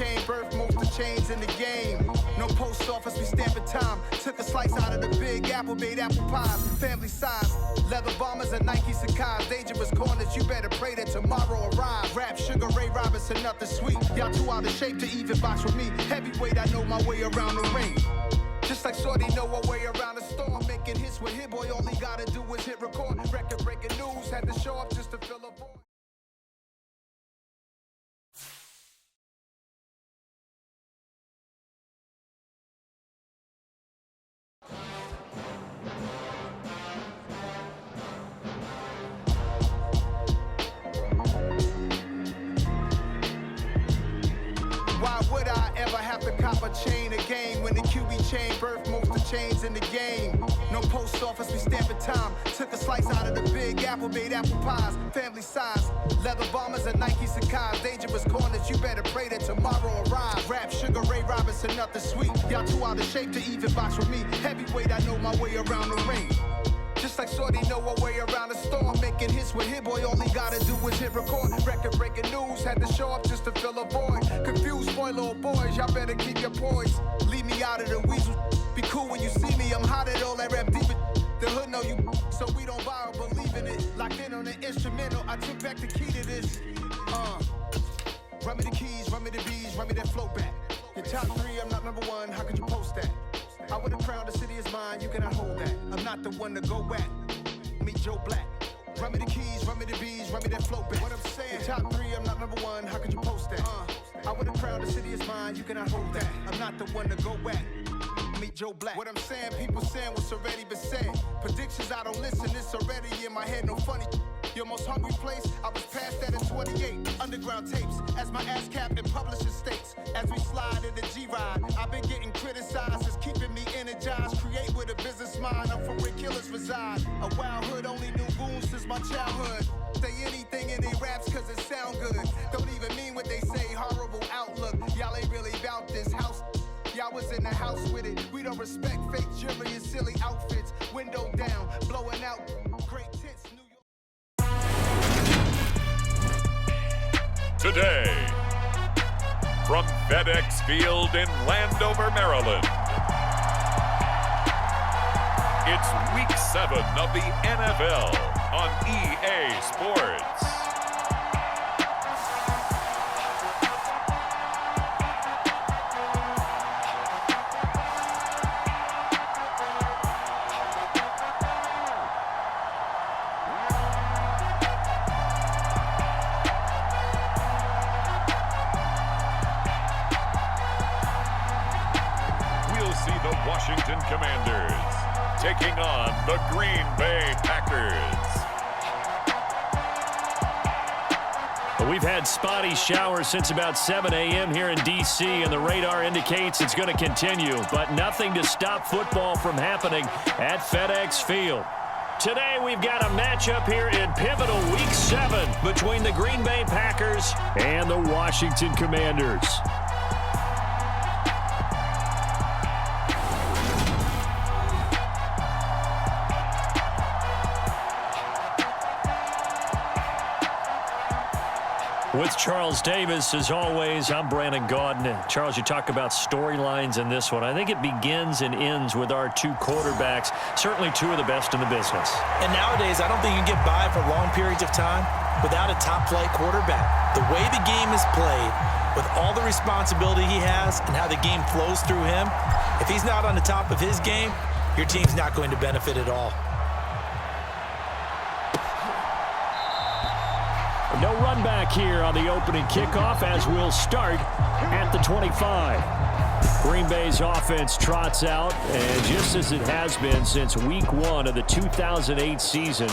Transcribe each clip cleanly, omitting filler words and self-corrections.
chain birth most of chains in the game. No post office, we stamping time. Took a slice out of the big apple, made apple pies. Family size, leather bombers and Nike Sacai's. Dangerous corners, you better pray that tomorrow arrives. Rap, Sugar Ray Robinson, nothing sweet. Y'all too out of shape to even box with me. Heavyweight, I know my way around the ring. Just like Shorty know her way around the storm. Making hits with Hit Boy, all he gotta do is hit record. Record breaking news, had to show up just to fill a void. Why would I ever have to cop a chain again when the QB chain birth most of chains in the game? No post office, we stamping time. Took a slice out of the big apple, made apple pies. Family size, leather bombers and Nike Sacai's. Dangerous corners, you better pray that tomorrow arrives. Rap, Sugar Ray Robinson, nothing sweet. Y'all too out of shape to even box with me. Heavyweight, I know my way around the ring. Just like Shorty know her way around the storm. Making hits with Hit Boy, all he gotta do is hit record. Record breaking news, had to show up just to fill a void. Confused boy, little boys, y'all better keep your poise. Leave me out of the weasel. Be cool when you see me, I'm hot at all that rap deep. The hood know you, so we don't borrow, believe in it. Locked in on the instrumental, I took back the key to this. Run me the keys, run me the bees, run me that flow back. Your top three, I'm not number one, how could you post that? I would have crowned the city is mine, you cannot hold that. I'm not the one to go at. Meet Joe Black. Run me the keys, run me the bees, run me that flow back. What I'm saying, your top three, I'm not number one, how could you post that? I would have crowned the city is mine, you cannot hold that. I'm not the one to go at. Meet Joe Black. What I'm saying, people saying what's already been said. Predictions, I don't listen, it's already in my head, no funny. Your most hungry place, I was past that at 28. Underground tapes, as my ass cap in publishing states. As we slide in the G-Ride, I've been getting criticized, it's keeping me energized. Create with a business mind, I'm from where killers reside. A wild hood, only knew goons since my childhood. Say anything in they raps cause it sound good. Don't even mean what they say, horrible outlook. Y'all ain't really about this house. Y'all was in the house with it. We don't respect fake jewelry and silly outfits. Window down, blowing out great tits. New York. Today, from FedEx Field in Landover, Maryland, it's Week 7 of the NFL on EA Sports. Washington Commanders taking on the Green Bay Packers. Well, we've had spotty showers since about 7 a.m. here in D.C., and the radar indicates it's going to continue, but nothing to stop football from happening at FedEx Field. Today, we've got a matchup here in pivotal Week 7 between the Green Bay Packers and the Washington Commanders. With Charles Davis, as always, I'm Brandon Gaudin. Charles, you talk about storylines in this one. I think it begins and ends with our two quarterbacks, certainly two of the best in the business. And nowadays, I don't think you can get by for long periods of time without a top-flight quarterback. The way the game is played, with all the responsibility he has and how the game flows through him, if he's not on the top of his game, your team's not going to benefit at all. No run back here on the opening kickoff as we'll start at the 25. Green Bay's offense trots out, and just as it has been since Week 1 of the 2008 season,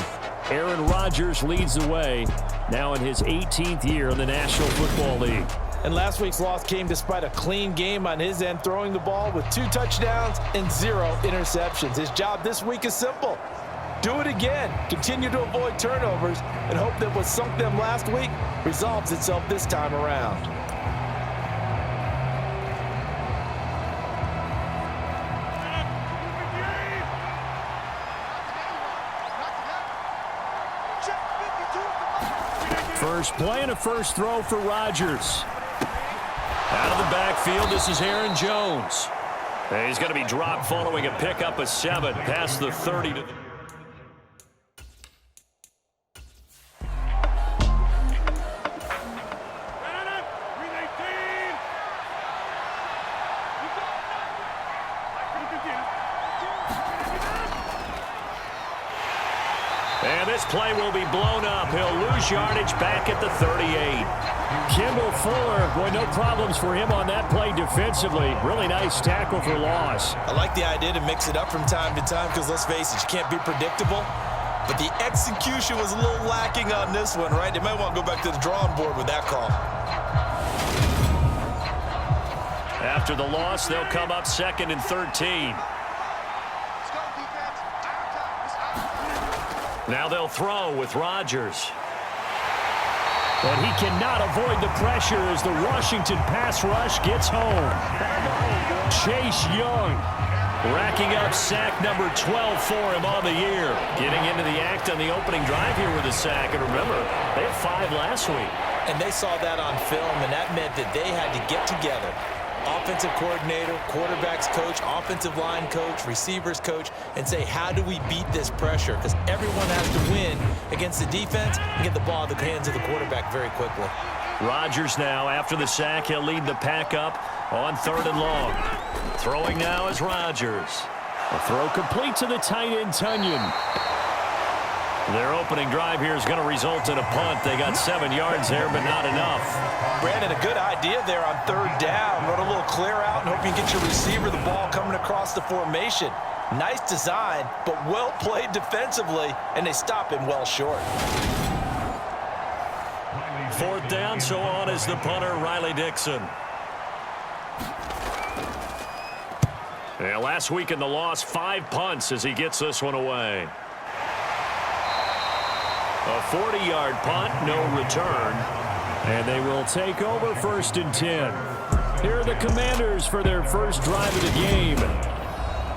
Aaron Rodgers leads the way, now in his 18th year in the National Football League. And last week's loss came despite a clean game on his end, throwing the ball with 2 touchdowns and 0 interceptions. His job this week is simple. Do it again. Continue to avoid turnovers and hope that what sunk them last week resolves itself this time around. First play and a first throw for Rodgers. Out of the backfield, this is Aaron Jones. And he's going to be dropped following a pickup of 7 past the 30 to the... And this play will be blown up. He'll lose yardage back at the 38. Kimball Fuller, boy, no problems for him on that play defensively. Really nice tackle for loss. I like the idea to mix it up from time to time because, let's face it, you can't be predictable. But the execution was a little lacking on this one, right? They might want to go back to the drawing board with that call. After the loss, they'll come up 2nd and 13. Now they'll throw with Rodgers. But he cannot avoid the pressure as the Washington pass rush gets home. Chase Young racking up sack number 12 for him on the year. Getting into the act on the opening drive here with a sack. And remember, they had 5 last week. And they saw that on film, and that meant that they had to get together. Offensive coordinator, quarterbacks coach, offensive line coach, receivers coach, and say, how do we beat this pressure? Because everyone has to win against the defense and get the ball in the hands of the quarterback very quickly. Rodgers now, after the sack, he'll lead the pack up on 3rd and long. Throwing now is Rodgers. A throw complete to the tight end, Tunyon. Their opening drive here is going to result in a punt. They got 7 yards there, but not enough. Brandon, a good idea there on 3rd down. Run a little clear out and hope you can get your receiver the ball coming across the formation. Nice design, but well played defensively, and they stop him well short. 4th down, so on is the punter, Riley Dixon. Yeah, last week in the loss, 5 punts as he gets this one away. A 40-yard punt, no return. And they will take over 1st and 10. Here are the Commanders for their first drive of the game.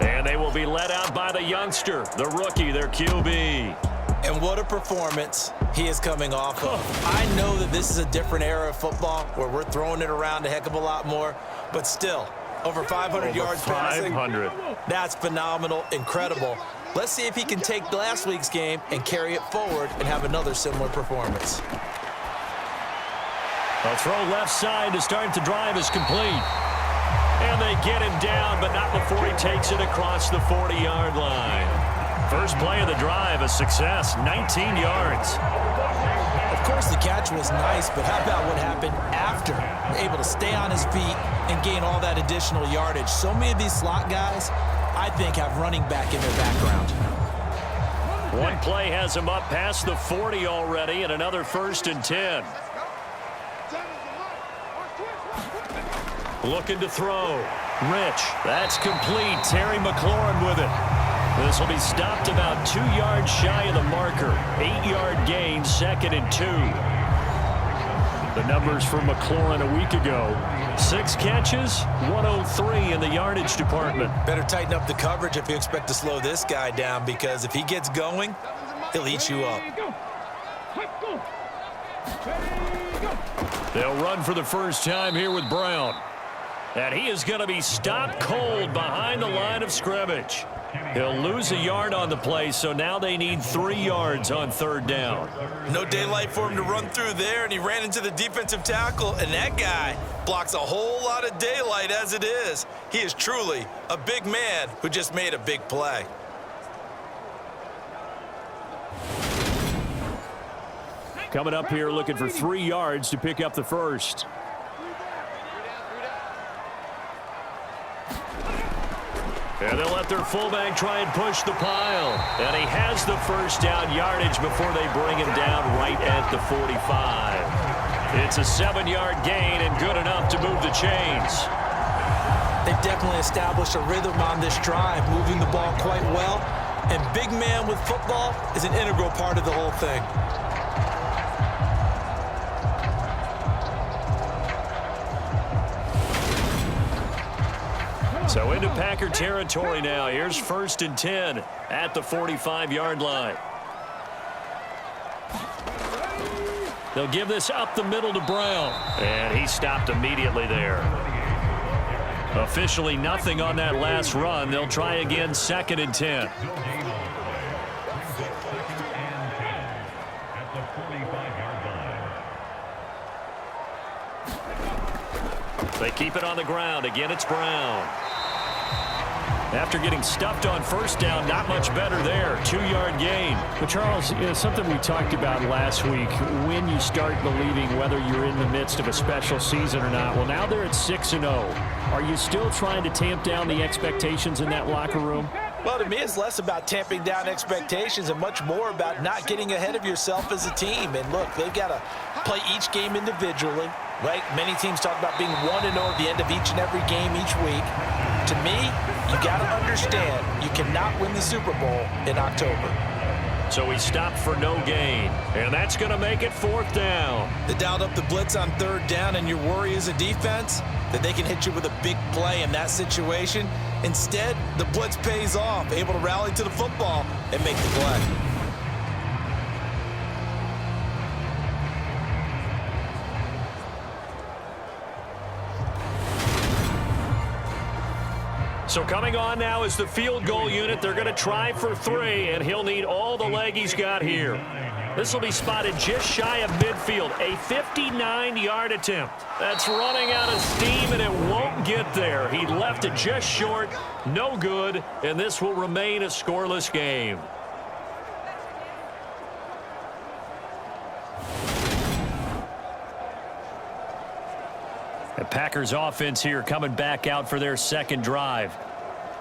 And they will be led out by the youngster, the rookie, their QB. And what a performance he is coming off of. I know that this is a different era of football where we're throwing it around a heck of a lot more, but still, over 500 yards passing. 500. That's phenomenal, incredible. Let's see if he can take last week's game and carry it forward and have another similar performance. A throw left side to start the drive is complete. And they get him down, but not before he takes it across the 40-yard line. First play of the drive, a success, 19 yards. Of course, the catch was nice, but how about what happened after? Able to stay on his feet and gain all that additional yardage. So many of these slot guys, I think, have running back in their background. One play has him up past the 40 already, and another 1st and 10. Looking to throw. Rich. That's complete. Terry McLaurin with it. This will be stopped about 2 yards shy of the marker. 8-yard gain, 2nd and 2. The numbers for McLaurin a week ago. 6 catches, 103 in the yardage department. Better tighten up the coverage if you expect to slow this guy down, because if he gets going, he'll eat you up. They'll run for the first time here with Brown. And he is going to be stopped cold behind the line of scrimmage. He'll lose a yard on the play, so now they need 3 yards on 3rd down. No daylight for him to run through there, and he ran into the defensive tackle, and that guy blocks a whole lot of daylight as it is. He is truly a big man who just made a big play. Coming up here looking for 3 yards to pick up the first. And they'll let their fullback try and push the pile. And he has the first down yardage before they bring him down right at the 45. It's a 7-yard gain and good enough to move the chains. They've definitely established a rhythm on this drive, moving the ball quite well. And big man with football is an integral part of the whole thing. So into Packer territory now. Here's 1st and 10 at the 45-yard line. They'll give this up the middle to Brown. And he stopped immediately there. Officially nothing on that last run. They'll try again 2nd and 10. They keep it on the ground. Again, it's Brown. After getting stuffed on first down, not much better there. 2-yard gain. But Charles, something we talked about last week, when you start believing whether you're in the midst of a special season or not. Well, now they're at 6-0. Are you still trying to tamp down the expectations in that locker room? Well, to me, it's less about tamping down expectations and much more about not getting ahead of yourself as a team. And look, they've got to play each game individually, right? Many teams talk about being 1-0 at the end of each and every game each week. To me, you got to understand you cannot win the Super Bowl in October. So he stopped for no gain, and that's going to make it 4th down. They dialed up the blitz on 3rd down, and your worry as a defense that they can hit you with a big play in that situation. Instead, the blitz pays off, able to rally to the football and make the play. So coming on now is the field goal unit. They're going to try for 3, and he'll need all the leg he's got here. This will be spotted just shy of midfield. A 59-yard attempt. That's running out of steam, and it won't get there. He left it just short. No good, and this will remain a scoreless game. The Packers offense here coming back out for their 2nd drive.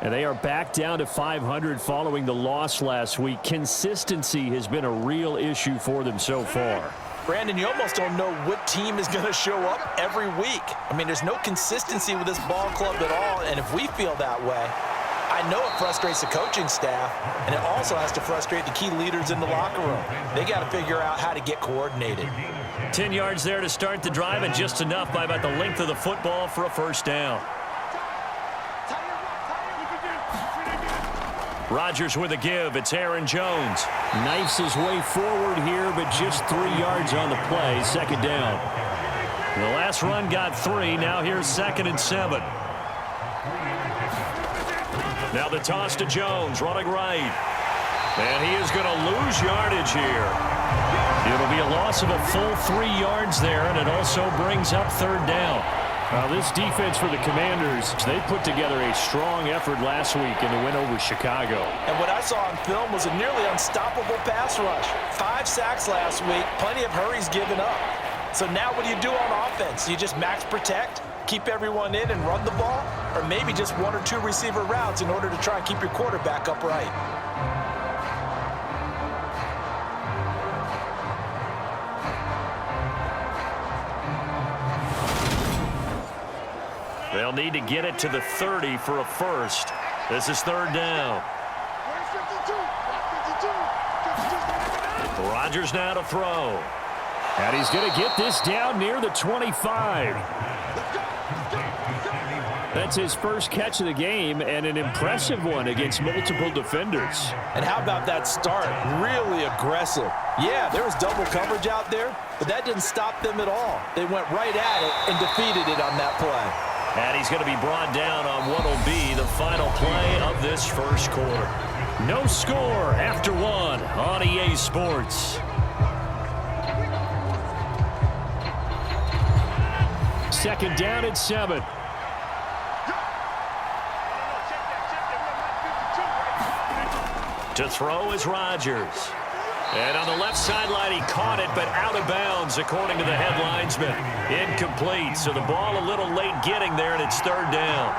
And they are back down to 500 following the loss last week. Consistency has been a real issue for them so far. Brandon, you almost don't know what team is going to show up every week. I mean, there's no consistency with this ball club at all, and if we feel that way, I know it frustrates the coaching staff, and it also has to frustrate the key leaders in the locker room. They got to figure out how to get coordinated. 10 yards there to start the drive, and just enough by about the length of the football for a 1st down. Rodgers with a give. It's Aaron Jones. Knifes his way forward here, but just 3 yards on the play. 2nd down. The last run got 3. Now here's 2nd and 7. Now the toss to Jones, running right. And he is going to lose yardage here. It'll be a loss of a full 3 yards there, and it also brings up 3rd down. This defense for the Commanders, they put together a strong effort last week in the win over Chicago. And what I saw on film was a nearly unstoppable pass rush. 5 sacks last week, plenty of hurries given up. So now what do you do on offense? You just max protect, keep everyone in and run the ball, or maybe just 1 or 2 receiver routes in order to try and keep your quarterback upright. They'll need to get it to the 30 for a 1st. This is 3rd down. Rodgers now to throw. And he's going to get this down near the 25. That's his first catch of the game, and an impressive one against multiple defenders. And how about that start? Really aggressive. Yeah, there was double coverage out there, but that didn't stop them at all. They went right at it and defeated it on that play. And he's going to be brought down on what will be the final play of this 1st quarter. No score after 1 on EA Sports. 2nd down at 7. To throw is Rodgers. And on the left sideline, he caught it, but out of bounds, according to the headlinesman. Incomplete, so the ball a little late getting there, and it's 3rd down.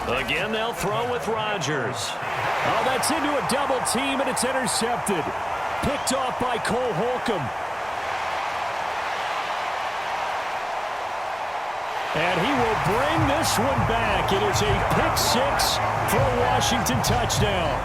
Again, they'll throw with Rodgers. Oh, that's into a double team, and it's intercepted. Picked off by Cole Holcomb. And he will bring this one back. It is a pick-6 for a Washington touchdown.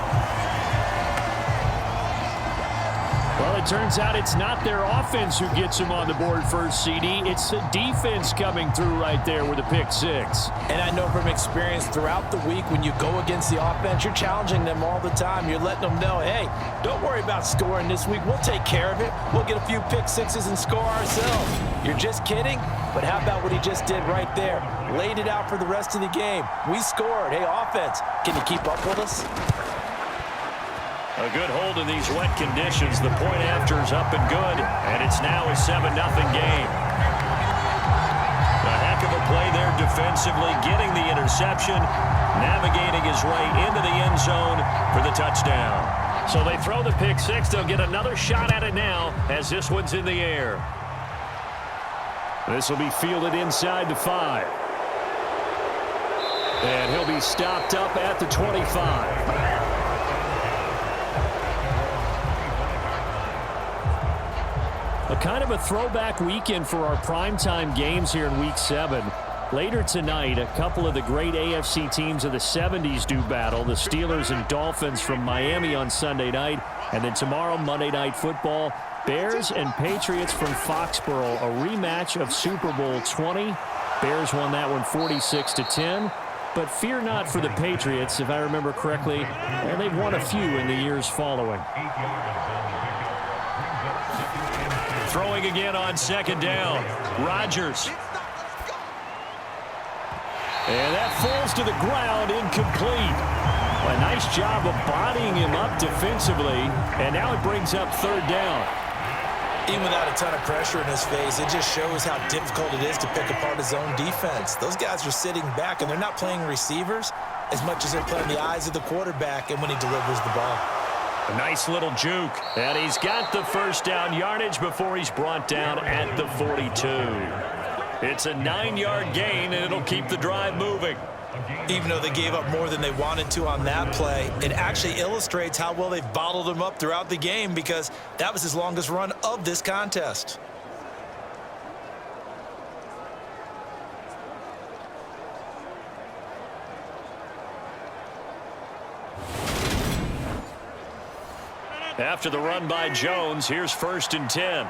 Well, it turns out it's not their offense who gets them on the board first, CD. It's the defense coming through right there with a pick six. And I know from experience throughout the week, when you go against the offense, you're challenging them all the time. You're letting them know, hey, don't worry about scoring this week. We'll take care of it. We'll get a few pick sixes and score ourselves. You're just kidding? But how about what he just did right there? Laid it out for the rest of the game. We scored. Hey, offense, can you keep up with us? A good hold in these wet conditions. The point after is up and good, and it's now a 7-0 game. A heck of a play there defensively, getting the interception, navigating his way into the end zone for the touchdown. So they throw the pick six. They'll get another shot at it now as this one's in the air. This will be fielded inside the 5. And he'll be stopped up at the 25. A kind of a throwback weekend for our primetime games here in Week 7. Later tonight, a couple of the great AFC teams of the 70s do battle. The Steelers and Dolphins from Miami on Sunday night. And then tomorrow, Monday Night Football, Bears and Patriots from Foxborough. A rematch of Super Bowl 20. Bears won that one 46-10. But fear not for the Patriots, if I remember correctly. And they've won a few in the years following. Throwing again on second down. Rodgers. And that falls to the ground, incomplete. A nice job of bodying him up defensively. And now it brings up third down. Even without a ton of pressure in his face, it just shows how difficult it is to pick apart his own defense. Those guys are sitting back, and they're not playing receivers as much as they're playing the eyes of the quarterback and when he delivers the ball. A nice little juke. And he's got the first down yardage before he's brought down at the 42. It's a 9-yard gain, and it'll keep the drive moving. Even though they gave up more than they wanted to on that play, it actually illustrates how well they've bottled him up throughout the game, because that was his longest run of this contest. After the run by Jones, here's 1st and 10.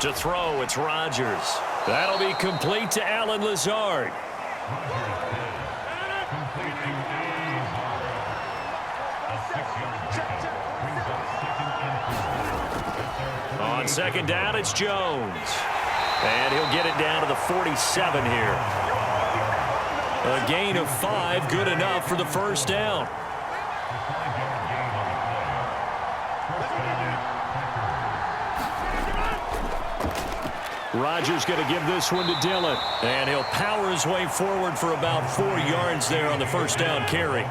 To throw, it's Rodgers. That'll be complete to Allen Lazard. On second down, it's Jones. And he'll get it down to the 47 here. A gain of 5, good enough for the first down. Rodgers going to give this one to Dillon. And he'll power his way forward for about 4 yards there on the first down carry.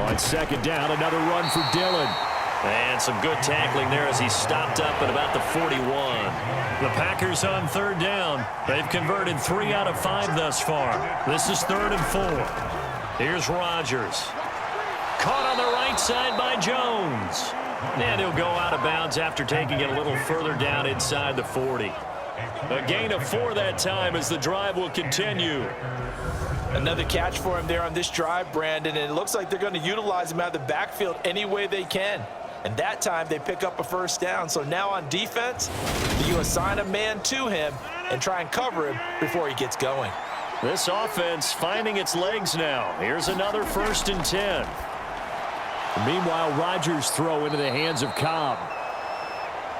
On second down, another run for Dillon. And some good tackling there as he stopped up at about the 41. The Packers on third down. They've converted 3 out of 5 thus far. This is 3rd and 4. Here's Rodgers. Caught on the right side by Jones. And he'll go out of bounds after taking it a little further down inside the 40. A gain of 4 that time as the drive will continue. Another catch for him there on this drive, Brandon, and it looks like they're going to utilize him out of the backfield any way they can. And that time they pick up a first down. So now on defense, you assign a man to him and try and cover him before he gets going. This offense finding its legs now. Here's another 1st and 10. Meanwhile, Rodgers' throw into the hands of Cobb.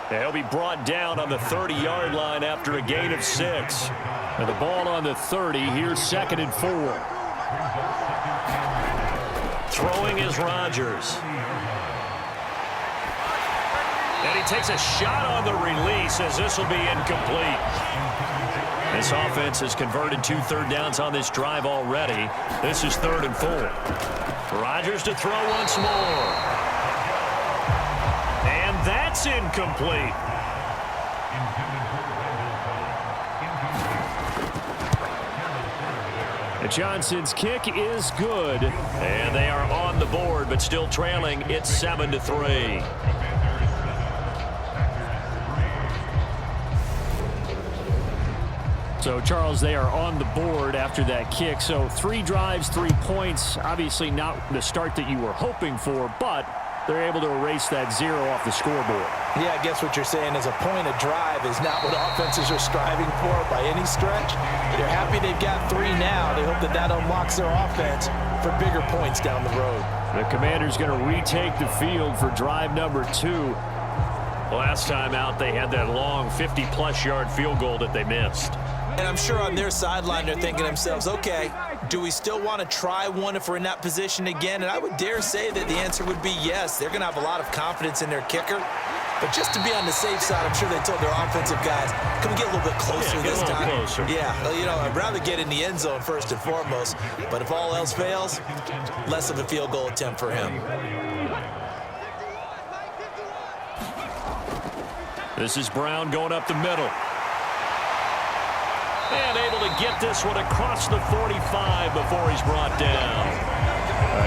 He'll be brought down on the 30-yard line after a gain of 6. And the ball on the 30. Here's 2nd and 4. Throwing is Rodgers. And he takes a shot on the release as this will be incomplete. This offense has converted 2 third downs on this drive already. This is 3rd and 4. Rodgers to throw once more. And that's incomplete. Johnson's kick is good. And they are on the board, but still trailing. It's 7-3. So, Charles, they are on the board after that kick. So 3 drives, 3 points. Obviously not the start that you were hoping for, but they're able to erase that 0 off the scoreboard. Yeah, I guess what you're saying is a point a drive is not what offenses are striving for by any stretch. They're happy they've got 3 now. They hope that that unlocks their offense for bigger points down the road. The Commanders going to retake the field for drive number 2. Last time out, they had that long 50-plus yard field goal that they missed. And I'm sure on their sideline they're thinking to themselves, okay, do we still want to try one if we're in that position again? And I would dare say that the answer would be yes. They're going to have a lot of confidence in their kicker. But just to be on the safe side, I'm sure they told their offensive guys, can we get a little bit closer this time? Closer. Yeah, well, you know, I'd rather get in the end zone first and foremost. But if all else fails, less of a field goal attempt for him. This is Brown going up the middle. And able to get this one across the 45 before he's brought down.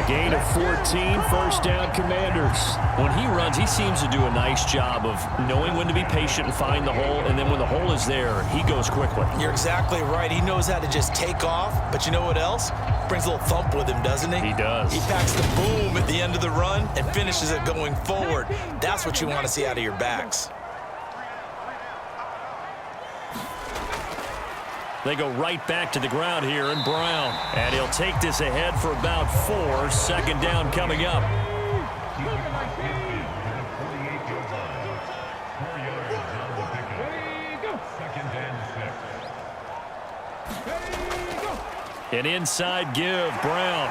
A gain of 14, first down Commanders. When he runs, he seems to do a nice job of knowing when to be patient and find the hole, and then when the hole is there, he goes quickly. You're exactly right. He knows how to just take off, but you know what else? Brings a little thump with him, doesn't he? He does. He packs the boom at the end of the run and finishes it going forward. That's what you want to see out of your backs. They go right back to the ground here, and Brown. And he'll take this ahead for about 4. Second down coming up. An inside give, Brown.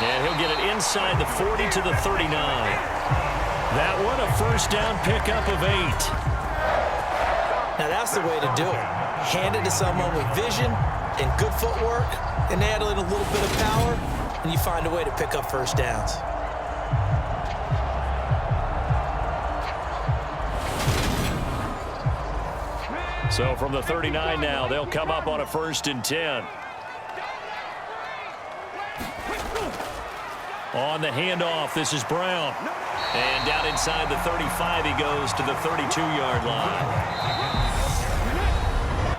And he'll get it inside the 40 to the 39. That one, a first down pickup of 8. Now that's the way to do it. Hand it to someone with vision and good footwork, and add in a little bit of power, and you find a way to pick up first downs. So from the 39 now, they'll come up on a 1st and 10. On the handoff, this is Brown. And down inside the 35, he goes to the 32-yard line.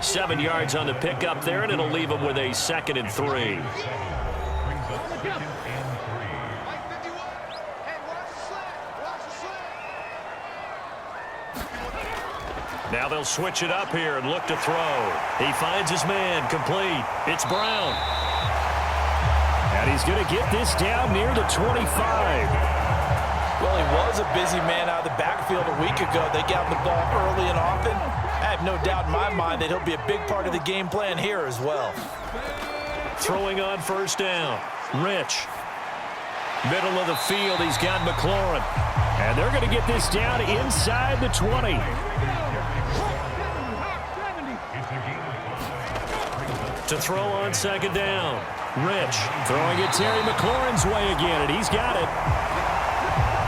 7 yards on the pickup there, and it'll leave him with a 2nd and 3. Now they'll switch it up here and look to throw. He finds his man, complete. It's Brown. And he's going to get this down near the 25. Well, he was a busy man out of the backfield a week ago. They got the ball early and often. I have no doubt in my mind that he'll be a big part of the game plan here as well. Throwing on 1st down. Rich. Middle of the field, he's got McLaurin. And they're going to get this down inside the 20. To throw on 2nd down. Rich. Throwing it Terry McLaurin's way again, and he's got it.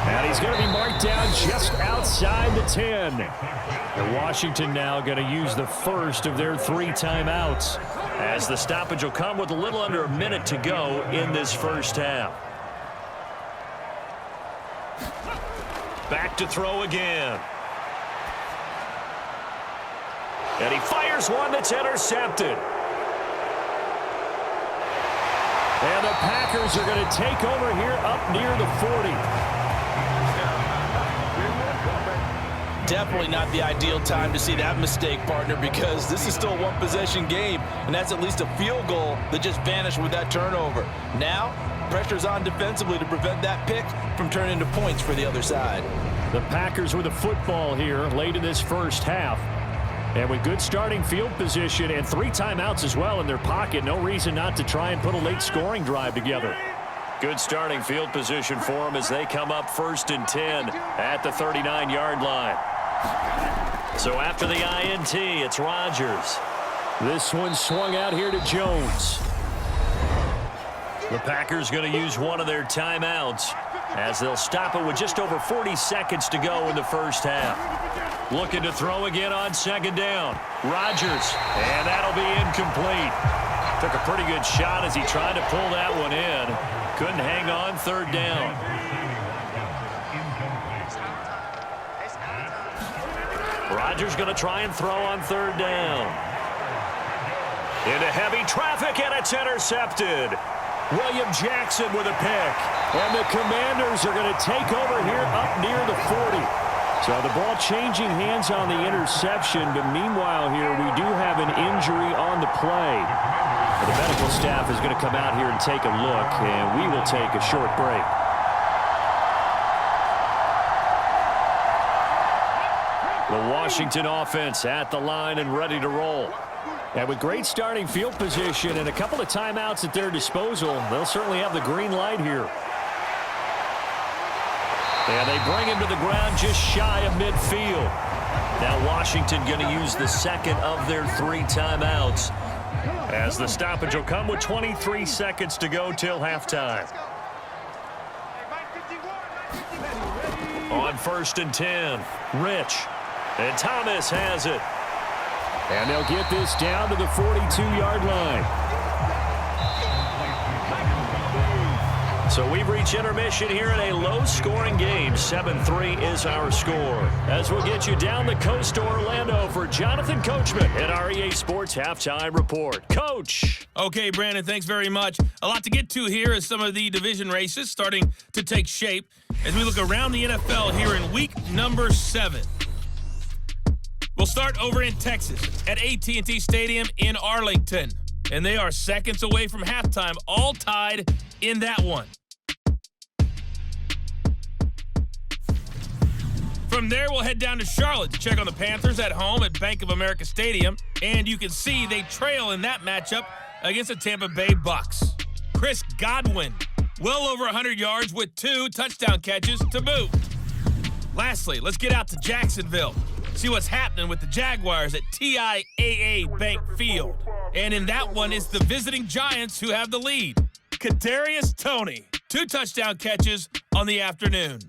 And he's going to be marked down just outside the 10. And Washington now going to use the first of their 3 timeouts, as the stoppage will come with a little under a minute to go in this first half. Back to throw again. And he fires one that's intercepted. And the Packers are going to take over here up near the 40. Definitely not the ideal time to see that mistake, partner, because this is still a one-possession game, and that's at least a field goal that just vanished with that turnover. Now, pressure's on defensively to prevent that pick from turning into points for the other side. The Packers with the football here late in this first half. And with good starting field position and 3 timeouts as well in their pocket, no reason not to try and put a late scoring drive together. Good starting field position for them as they come up 1st and 10 at the 39-yard line. So after the INT, it's Rodgers. This one swung out here to Jones. The Packers going to use one of their timeouts as they'll stop it with just over 40 seconds to go in the first half. Looking to throw again on 2nd down. Rodgers, and that'll be incomplete. Took a pretty good shot as he tried to pull that one in. Couldn't hang on 3rd down. Rodgers going to try and throw on 3rd down. Into heavy traffic, and it's intercepted. William Jackson with a pick. And the Commanders are going to take over here up near the 40. So the ball changing hands on the interception, but meanwhile here we do have an injury on the play. The medical staff is going to come out here and take a look, and we will take a short break. The Washington offense at the line and ready to roll. And with great starting field position and a couple of timeouts at their disposal, they'll certainly have the green light here. And they bring him to the ground just shy of midfield. Now Washington going to use the second of their 3 timeouts, as the stoppage will come with 23 seconds to go till halftime. On 1st and 10, Rich. And Thomas has it. And they'll get this down to the 42-yard line. So we've reached intermission here in a low-scoring game. 7-3 is our score. As we'll get you down the coast to Orlando for Jonathan Coachman at our EA Sports Halftime Report. Coach. Okay, Brandon, thanks very much. A lot to get to here as some of the division races starting to take shape as we look around the NFL here in week number 7. We'll start over in Texas at AT&T Stadium in Arlington. And they are seconds away from halftime, all tied in that one. From there, we'll head down to Charlotte to check on the Panthers at home at Bank of America Stadium. And you can see they trail in that matchup against the Tampa Bay Bucks. Chris Godwin, well over 100 yards with 2 touchdown catches to boot. Lastly, let's get out to Jacksonville. See what's happening with the Jaguars at TIAA Bank Field. And in that one, it's the visiting Giants who have the lead. Kadarius Toney, 2 touchdown catches on the afternoon.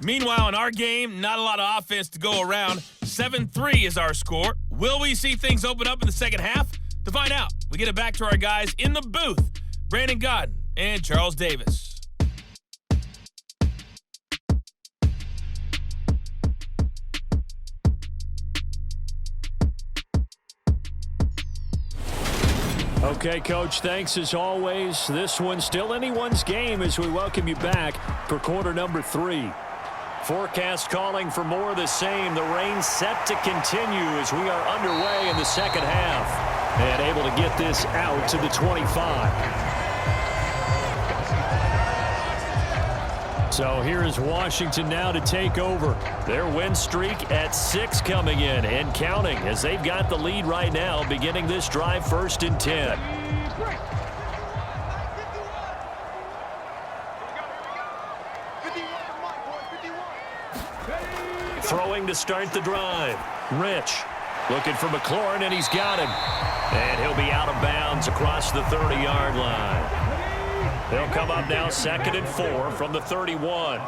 Meanwhile, in our game, not a lot of offense to go around. 7-3 is our score. Will we see things open up in the second half? To find out, we get it back to our guys in the booth, Brandon Gaudin and Charles Davis. Okay, Coach, thanks as always. This one's still anyone's game as we welcome you back for quarter number 3. Forecast calling for more of the same. The rain set to continue as we are underway in the second half. And able to get this out to the 25. So here is Washington now to take over. Their win streak at 6 coming in and counting as they've got the lead right now, beginning this drive 1st and 10. Throwing to start the drive. Rich looking for McLaurin, and he's got him. And he'll be out of bounds across the 30-yard line. They'll come up now 2nd and 4 from the 31.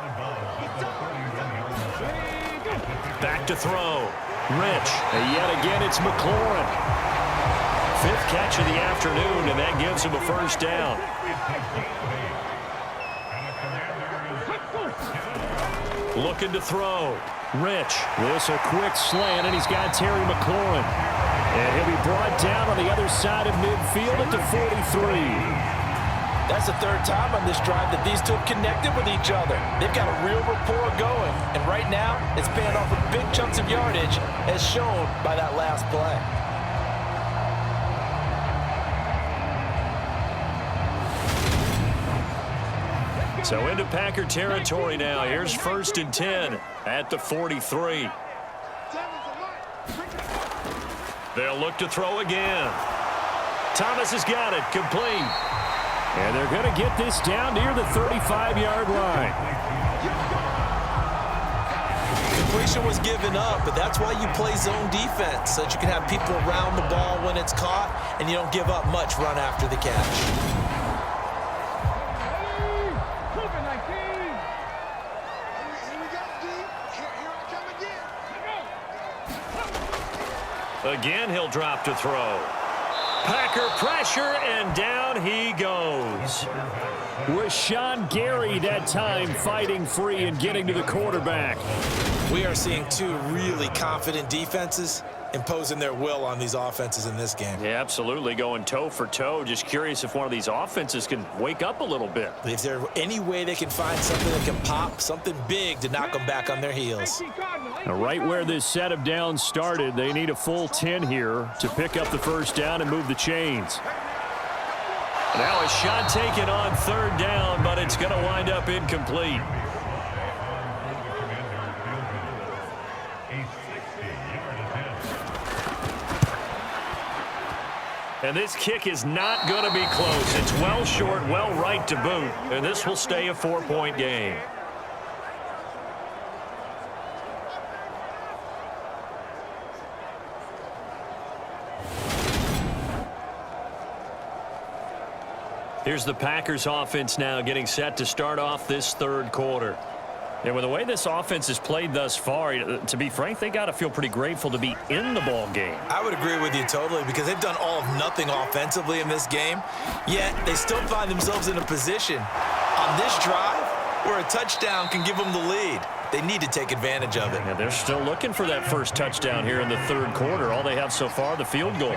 Back to throw. Rich. And yet again, it's McLaurin. 5th catch of the afternoon, and that gives him a 1st down. Looking to throw. Rich. This a quick slant, and he's got Terry McLaurin. And he'll be brought down on the other side of midfield at the 43. That's the 3rd time on this drive that these two have connected with each other. They've got a real rapport going, and right now it's paying off with big chunks of yardage, as shown by that last play. So into Packer territory now. Here's 1st and 10 at the 43. They'll look to throw again. Thomas has got it, complete. And they're going to get this down near the 35-yard line. Completion was given up, but that's why you play zone defense, so that you can have people around the ball when it's caught, and you don't give up much run after the catch. Again, he'll drop to throw. Packer pressure, and down he goes. Rashawn Gary that time fighting free and getting to the quarterback. We are seeing 2 really confident defenses, imposing their will on these offenses in this game. Yeah, absolutely, going toe for toe. Just curious if one of these offenses can wake up a little bit. If there's any way they can find something that can pop, something big to knock them back on their heels. Now, right where this set of downs started, they need a full 10 here to pick up the first down and move the chains. Now a shot taken on third down, but it's going to wind up incomplete. And this kick is not going to be close. It's well short, well right to boot, and this will stay a 4-point game. Here's the Packers offense now getting set to start off this third quarter. And with the way this offense has played thus far, to be frank, they got to feel pretty grateful to be in the ball game. I would agree with you totally, because they've done all of nothing offensively in this game, yet they still find themselves in a position on this drive where a touchdown can give them the lead. They need to take advantage of it. And they're still looking for that first touchdown here in the third quarter. All they have so far, the field goal.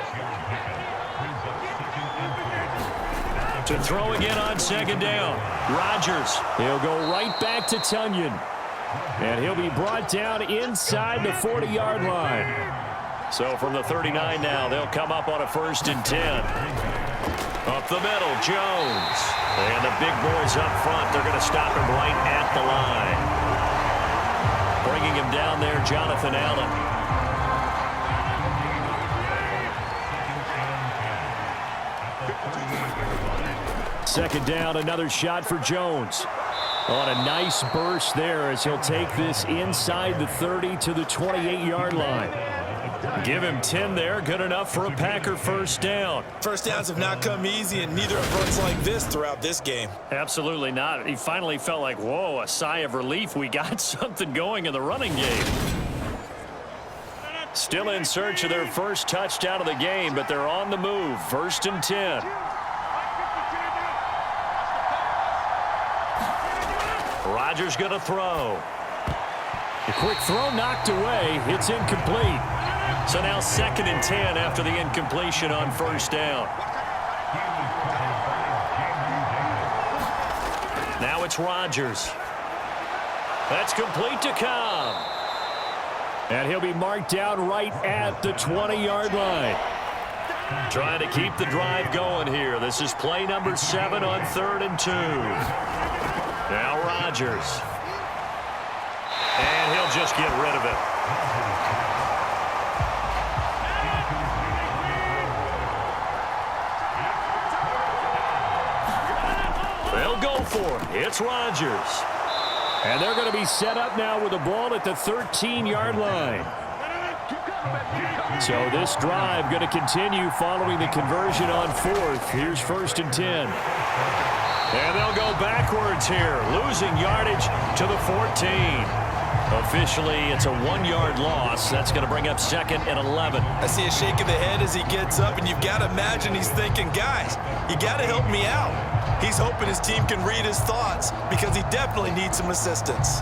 To throw again on second down. Rodgers. He'll go right back to Tunyon. And he'll be brought down inside the 40-yard line. So from the 39 now, they'll come up on a 1st and 10. Up the middle, Jones. And the big boys up front, they're going to stop him right at the line. Bringing him down there, Jonathan Allen. Second down, another shot for Jones. On a nice burst there as he'll take this inside the 30 to the 28-yard line. Give him 10 there, good enough for a Packer first down. First downs have not come easy, and neither have runs like this throughout this game. Absolutely not. He finally felt like, whoa, a sigh of relief. We got something going in the running game. Still in search of their first touchdown of the game, but they're on the move. 1st and 10. Rodgers going to throw. A quick throw knocked away. It's incomplete. So now 2nd and 10 after the incompletion on first down. Now it's Rodgers. That's complete to Cobb. And he'll be marked down right at the 20-yard line. Trying to keep the drive going here. This is play number 7 on 3rd and 2. Now Rodgers. And he'll just get rid of it. They'll go for it. It's Rodgers. And they're going to be set up now with the ball at the 13-yard line. So this drive going to continue following the conversion on 4th. Here's 1st and 10. And they'll go backwards here, losing yardage to the 14. Officially, it's a 1-yard loss. That's going to bring up 2nd and 11. I see a shake of the head as he gets up, and you've got to imagine he's thinking, guys, you got to help me out. He's hoping his team can read his thoughts because he definitely needs some assistance.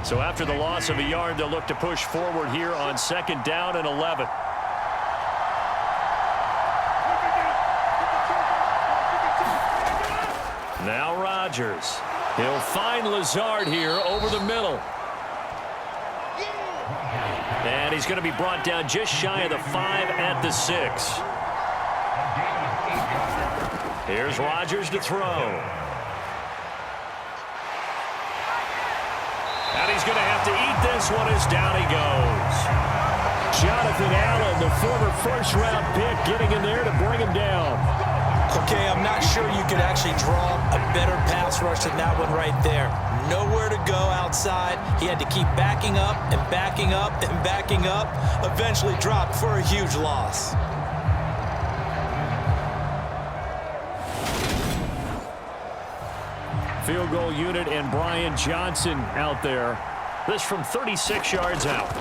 So after the loss of a yard, they'll look to push forward here on 2nd down and 11. Now Rodgers. He'll find Lazard here over the middle. And he's going to be brought down just shy of the 5 at the 6. Here's Rodgers to throw. And he's going to have to eat this one as down he goes. Jonathan Allen, the former first-round pick, getting in there to bring him down. Okay, I'm not sure you could actually draw a better pass rush than that one right there. Nowhere to go outside. He had to keep backing up and backing up and backing up. Eventually dropped for a huge loss. Field goal unit and Brian Johnson out there. This from 36 yards out.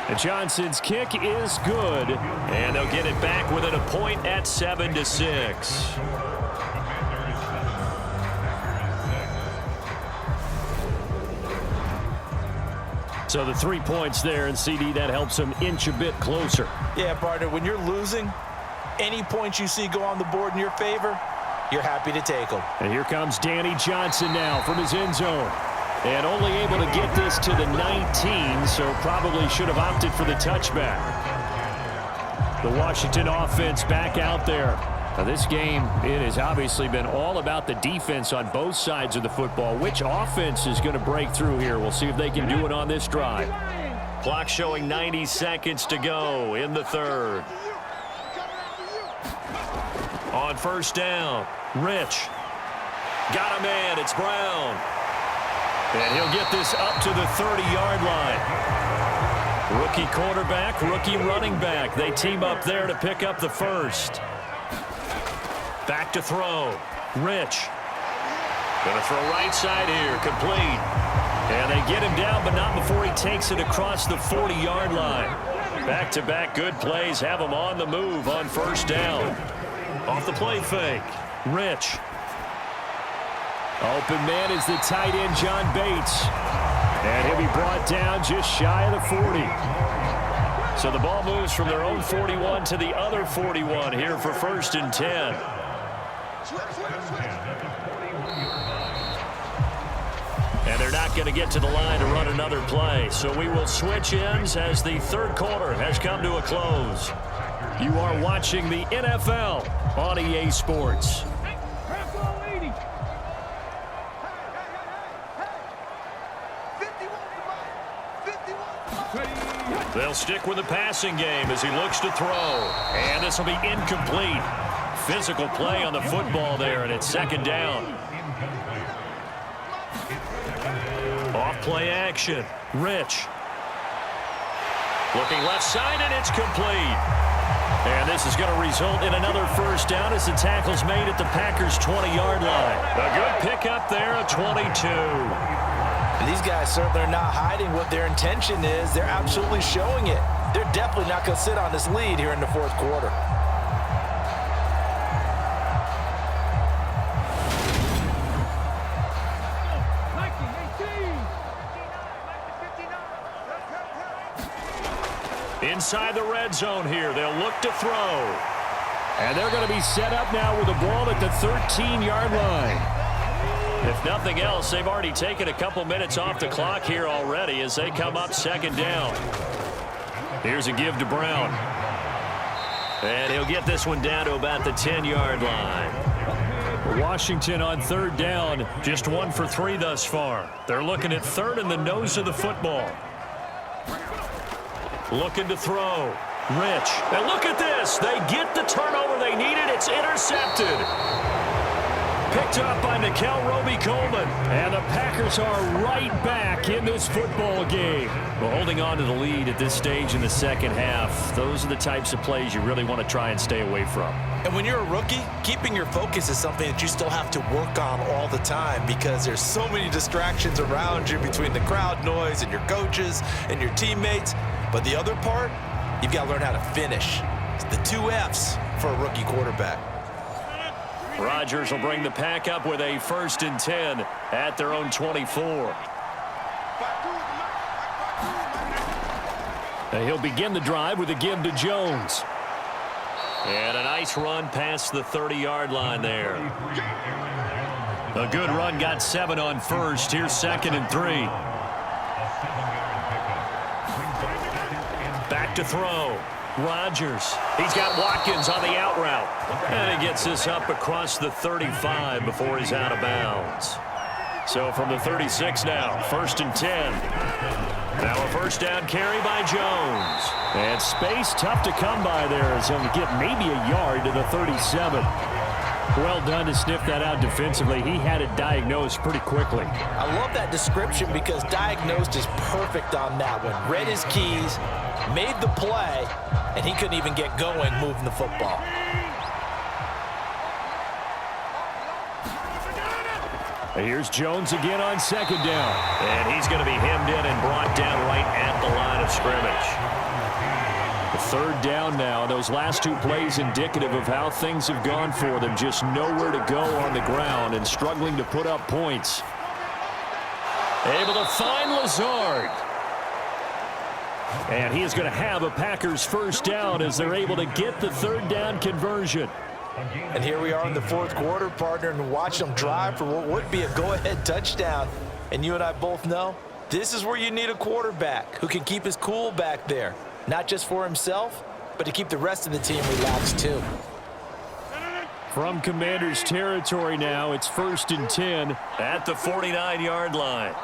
And Johnson's kick is good. And they'll get it back within a point at 7-6. So the 3 points there, and CD, that helps them inch a bit closer. Yeah, partner, when you're losing, any points you see go on the board in your favor, you're happy to take them. And here comes Danny Johnson now from his end zone. And only able to get this to the 19, so probably should have opted for the touchback. The Washington offense back out there. Now this game, it has obviously been all about the defense on both sides of the football. Which offense is going to break through here? We'll see if they can do it on this drive. Clock showing 90 seconds to go in the third. On first down, Rich. Got a man, it's Brown. And he'll get this up to the 30-yard line. Rookie quarterback, rookie running back. They team up there to pick up the first. Back to throw. Rich. Going to throw right side here. Complete. And they get him down, but not before he takes it across the 40-yard line. Back-to-back good plays have him on the move on first down. Off the play fake. Rich. Open man is the tight end, John Bates. And he'll be brought down just shy of the 40. So the ball moves from their own 41 to the other 41 here for 1st and 10. And they're not going to get to the line to run another play. So we will switch ends as the third quarter has come to a close. You are watching the NFL on EA Sports. They'll stick with the passing game as he looks to throw. And this will be incomplete. Physical play on the football there, and it's 2nd down. Off play action. Rich. Looking left side, and it's complete. And this is going to result in another 1st down as the tackle's made at the Packers' 20-yard line. A good pickup there, a 22. And these guys certainly are not hiding what their intention is. They're absolutely showing it. They're definitely not going to sit on this lead here in the 4th quarter. Inside the red zone here, they'll look to throw. And they're going to be set up now with the ball at the 13-yard line. If nothing else, they've already taken a couple minutes off the clock here already as they come up 2nd down. Here's a give to Brown. And he'll get this one down to about the 10-yard line. Washington on 3rd down, just 1 for 3 thus far. They're looking at 3rd in the nose of the football. Looking to throw. Rich. And look at this. They get the turnover they needed. It's intercepted. Picked up by Nickel Roby-Coleman. And the Packers are right back in this football game. Well, holding on to the lead at this stage in the 2nd half, those are the types of plays you really want to try and stay away from. And when you're a rookie, keeping your focus is something that you still have to work on all the time because there's so many distractions around you between the crowd noise and your coaches and your teammates. But the other part, you've got to learn how to finish. It's the 2 F's for a rookie quarterback. Rodgers will bring the pack up with a 1st and 10 at their own 24. And he'll begin the drive with a give to Jones. And a nice run past the 30-yard line there. A good run, got 7 on first. Here's 2nd and 3. Back to throw. Rodgers. He's got Watkins on the out route. And he gets this up across the 35 before he's out of bounds. So from the 36 now, 1st and 10. Now a 1st down carry by Jones. And space tough to come by there as he'll get maybe a yard to the 37. Well done to sniff that out defensively. He had it diagnosed pretty quickly. I love that description because diagnosed is perfect on that one. Read his keys, made the play, and he couldn't even get going moving the football. Here's Jones again on 2nd down. And he's going to be hemmed in and brought down right at the line of scrimmage. The 3rd down now. Those last 2 plays indicative of how things have gone for them. Just nowhere to go on the ground and struggling to put up points. Able to find Lazard. And he is going to have a Packers first down as they're able to get the third down conversion. And here we are in the fourth quarter, partner, and watch them drive for what would be a go-ahead touchdown. And you and I both know this is where you need a quarterback who can keep his cool back there, not just for himself, but to keep the rest of the team relaxed too. From Commanders territory now, it's 1st and 10 at the 49-yard line.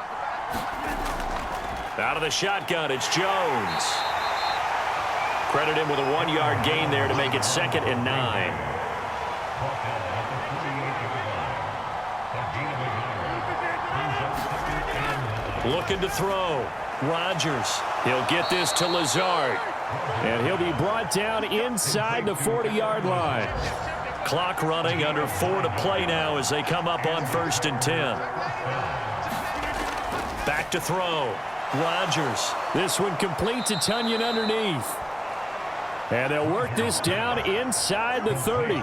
Out of the shotgun, it's Jones. Credit him with a 1-yard gain there to make it 2nd and 9. Looking to throw. Rodgers. He'll get this to Lazard. And he'll be brought down inside the 40-yard line. Clock running, under 4 to play now as they come up on 1st and 10. Back to throw. Rodgers. This one complete to Tunyon underneath. And they'll work this down inside the 30.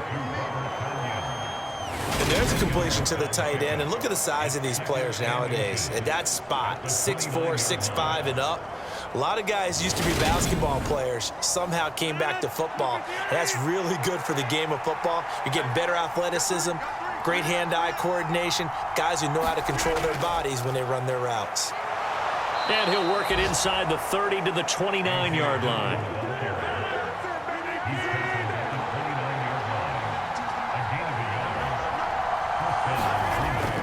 And there's a completion to the tight end. And look at the size of these players nowadays. At that spot, 6'4", 6'5", and up. A lot of guys used to be basketball players, somehow came back to football. And that's really good for the game of football. You're getting better athleticism, great hand-eye coordination, guys who know how to control their bodies when they run their routes. And he'll work it inside the 30 to the 29-yard line.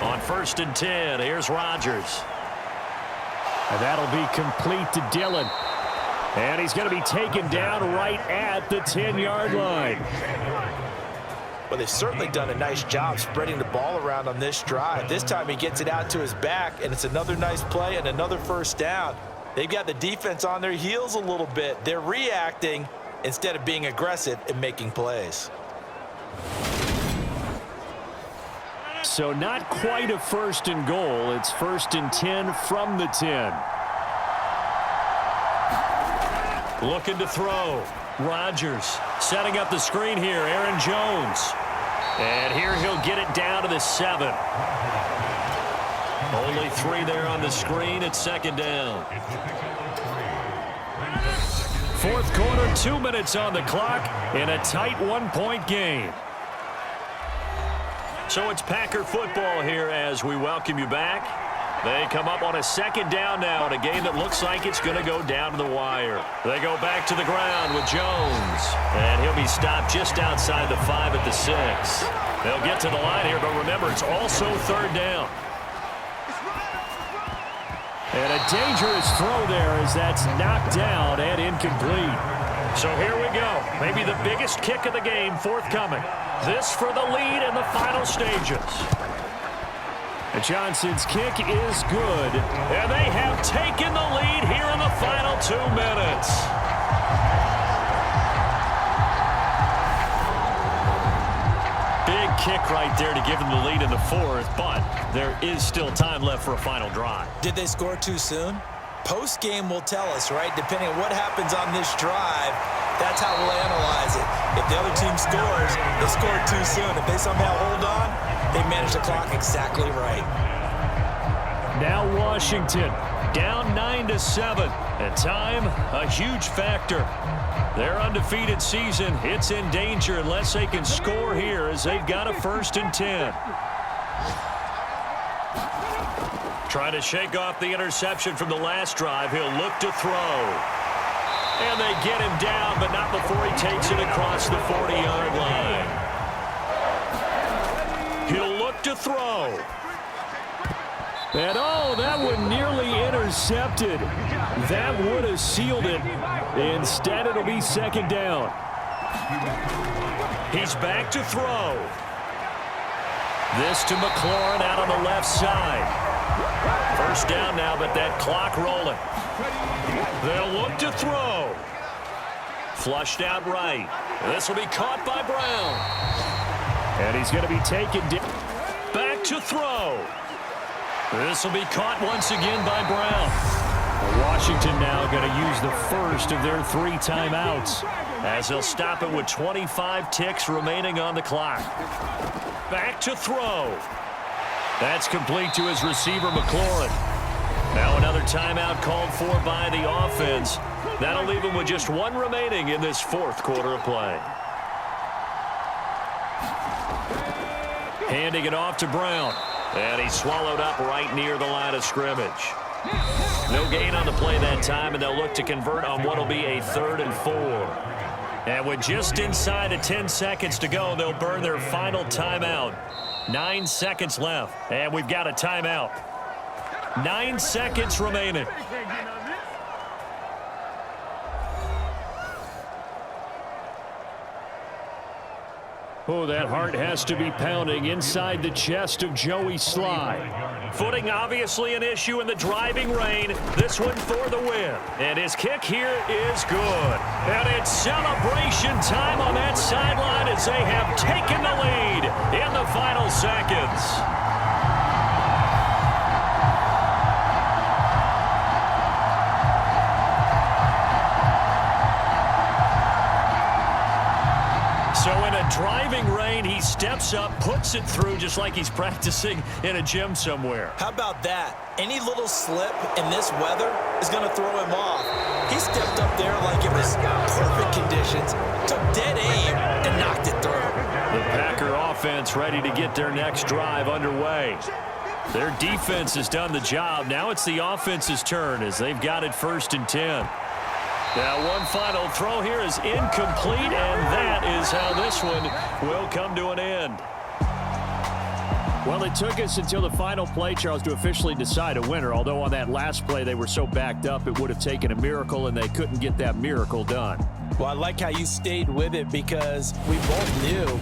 On 1st and 10, here's Rodgers. And that'll be complete to Dillon. And he's going to be taken down right at the 10-yard line. Well, they've certainly done a nice job spreading the ball around on this drive. This time he gets it out to his back, and it's another nice play and another first down. They've got the defense on their heels a little bit. They're reacting instead of being aggressive and making plays. So not quite a 1st and goal. It's 1st and 10 from the 10. Looking to throw. Rodgers setting up the screen here. Aaron Jones. And here he'll get it down to the 7. Only 3 there on the screen. It's 2nd down. Fourth quarter, 2 minutes on the clock in a tight 1-point game. So it's Packer football here as we welcome you back. They come up on a 2nd down now in a game that looks like it's going to go down to the wire. They go back to the ground with Jones. And he'll be stopped just outside the 5 at the 6. They'll get to the line here, but remember, it's also 3rd down. And a dangerous throw there as that's knocked down and incomplete. So here we go. Maybe the biggest kick of the game forthcoming. This for the lead in the final stages. And Johnson's kick is good. And they have taken the lead here in the final 2 minutes. Big kick right there to give them the lead in the 4th, but there is still time left for a final drive. Did they score too soon? Post-game will tell us, right? Depending on what happens on this drive, that's how we'll analyze it. If the other team scores, they scored too soon. If they somehow hold on, they manage the clock exactly right. Now Washington Down 9-7. And time, a huge factor. Their undefeated season, it's in danger unless they can score here as they've got a 1st and 10. Trying to shake off the interception from the last drive. He'll look to throw. And they get him down, but not before he takes it across the 40-yard line. He'll look to throw. And oh, that one nearly intercepted. That would have sealed it. Instead, it'll be 2nd down. He's back to throw. This to McLaurin out on the left side. 1st down now, but that clock rolling. They'll look to throw. Flushed out right. This will be caught by Brown. And he's going to be taken down. Back to throw. This will be caught once again by Brown. Washington now going to use the first of their 3 timeouts, as they'll stop it with 25 ticks remaining on the clock. Back to throw. That's complete to his receiver, McLaurin. Now another timeout called for by the offense. That'll leave them with just one remaining in this fourth quarter of play. Handing it off to Brown. And he's swallowed up right near the line of scrimmage. No gain on the play that time, and they'll look to convert on what will be a 3rd and 4. And with just inside of 10 seconds to go, they'll burn their final timeout. 9 seconds left, and we've got a timeout. 9 seconds remaining. Oh, that heart has to be pounding inside the chest of Joey Slye. Footing obviously an issue in the driving rain. This one for the win. And his kick here is good. And it's celebration time on that sideline as they have taken the lead in the final seconds. So in a driving rain, he steps up, puts it through just like he's practicing in a gym somewhere. How about that? Any little slip in this weather is going to throw him off. He stepped up there like it was perfect conditions, took dead aim, and knocked it through. The Packer offense ready to get their next drive underway. Their defense has done the job. Now it's the offense's turn as they've got it 1st and 10. Now one final throw here is incomplete, and that is how this one will come to an end. Well, it took us until the final play, Charles, to officially decide a winner, although on that last play they were so backed up it would have taken a miracle, and they couldn't get that miracle done. Well, I like how you stayed with it because we both knew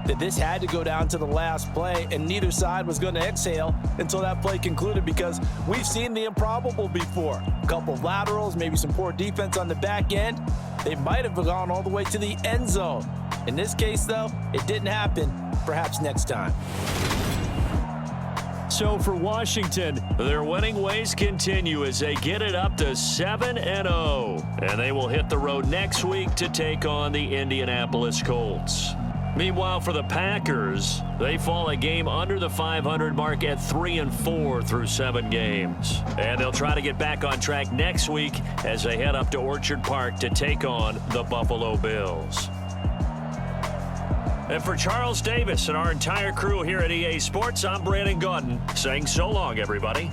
that this had to go down to the last play, and neither side was going to exhale until that play concluded because we've seen the improbable before. A couple of laterals, maybe some poor defense on the back end. They might have gone all the way to the end zone. In this case, though, it didn't happen. Perhaps next time. So for Washington, their winning ways continue as they get it up to 7-0. And they will hit the road next week to take on the Indianapolis Colts. Meanwhile, for the Packers, they fall a game under the 500 mark at 3-4 through 7 games. And they'll try to get back on track next week as they head up to Orchard Park to take on the Buffalo Bills. And for Charles Davis and our entire crew here at EA Sports, I'm Brandon Gaudin saying so long, everybody.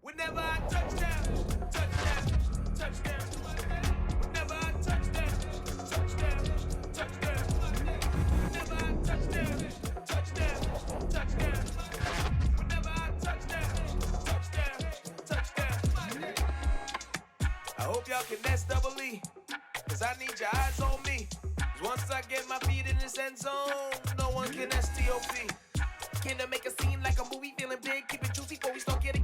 Whenever I touchdown, touchdown, touchdown. Whenever I touchdown, touchdown, touchdown. Whenever I touchdown, touchdown, touchdown. Whenever I touchdown, touchdown, touchdown. I hope y'all can nest double E, cause I need your eyes on me. Cause once I get my feet in this end zone, no one can STOP. Came to make a scene like a movie, feeling big. Keep it juicy before we start getting